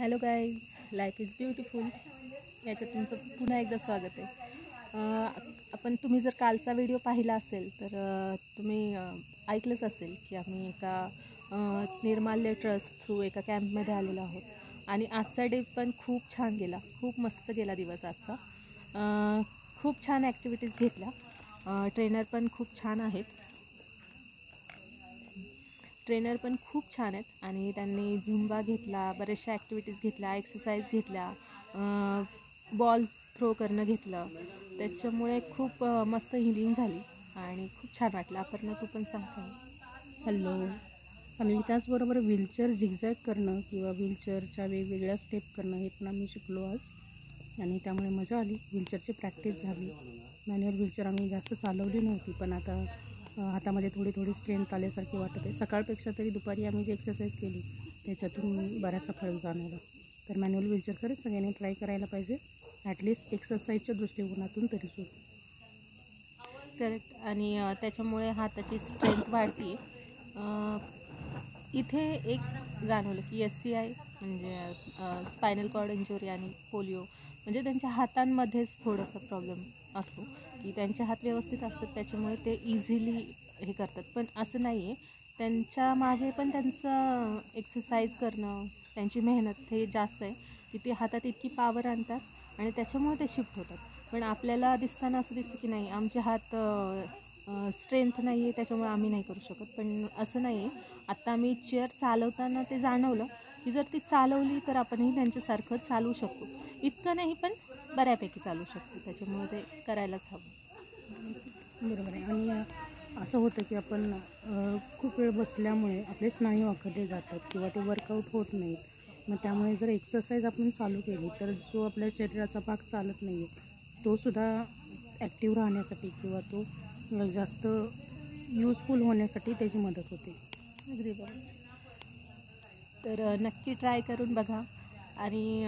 Hello guys, life is beautiful याच्यात तुमचं पुन्हा एकदा स्वागत आहे. तुम्ही जर कालचा व्हिडिओ पाहिला असेल तर तुम्ही ऐकलंच असेल की आम्ही एका निर्माल्य ट्रस्ट थ्रू एका कॅम्पमध्ये आलेलो आहोत आणि आजचा डे पण खूप छान गेला. खूप मस्त गेला दिवस आजचा. खूप छान ॲक्टिव्हिटीज घेतल्या. ट्रेनर पण खूप छान आहेत आणि त्यांनी झुंबा घेतला, बऱ्याचशा ॲक्टिव्हिटीज घेतल्या, एक्सरसाइज घेतल्या, बॉल थ्रो करणं घेतलं. त्याच्यामुळे खूप मस्त हिलिंग झाली आणि खूप छान वाटलं. अपर्णा, तू पण सांग काय? हॅलो. आणि त्याचबरोबर व्हीलचेअर झिगझॅग करणं किंवा व्हीलचेअरच्या वेगवेगळ्या स्टेप करणं हे पण आम्ही शिकलो आज आणि त्यामुळे मजा आली. व्हीलचेअरची प्रॅक्टिस झाली. मॅन्युअल व्हीलचेअर आम्ही जास्त चालवली नव्हती, पण आता हातामध्ये थोडी थोडी स्ट्रेंथ आल्यासारखी वाटत आहे. सकाळपेक्षा तरी दुपारी आम्ही जी एक्सरसाइज केली त्याच्यातून बराचसा फरक जाणवला. तर मॅन्युअल व्हीलचेअर खरंच सगळ्यांनी ट्राय करायला पाहिजे, ॲटलिस्ट एक्सरसाइजच्या दृष्टिकोनातून तरी सुद्धा. करेक्ट. आणि त्याच्यामुळे हाताची स्ट्रेंथ वाढते. इथे एक जाणवलं की SCI म्हणजे स्पायनल कॉर्ड इंजुरी आणि पोलिओ म्हणजे त्यांच्या हातांमध्येच थोडासा प्रॉब्लेम असतो की त्यांचे हात व्यवस्थित असतात, त्याच्यामुळे ते इझिली हे करतात. पण असं नाही आहे, त्यांच्या मागे पण त्यांचं एक्सरसाइज करणं, त्यांची मेहनत हे जास्त आहे की ते हातात इतकी पावर आणतात आणि त्याच्यामुळे ते शिफ्ट होतात. पण आपल्याला दिसताना असं दिसतं की नाही, आमचे हात स्ट्रेंथ नाही आहे त्याच्यामुळे आम्ही नाही करू शकत. पण असं नाही आहे. आत्ता आम्ही चेअर चालवताना ते जाणवलं की जर ती चालवली तर आपणही त्यांच्यासारखं चालवू शकतो. इतकं नाही पण बऱ्यापैकी चालू शकतो, त्याच्यामुळे ते करायलाच हवं. बरोबर आहे. आणि असं होतं की आपण खूप वेळ बसल्यामुळे आपले स्नायू वाकडले जातात किंवा ते वर्कआउट होत नाहीत. मग त्यामुळे जर एक्सरसाइज आपण चालू केली तर जो आपल्या शरीराचा भाग चालत नाही आहे तोसुद्धा ॲक्टिव्ह राहण्यासाठी किंवा तो जास्त यूजफुल होण्यासाठी त्याची मदत होते. अगदी बरोबर. तर नक्की ट्राय करून बघा आणि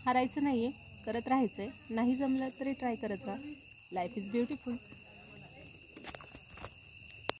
हारायचं नाही आहे, करत राहायचं आहे. नाही जमलं तरी ट्राय करत राहा. Life is beautiful.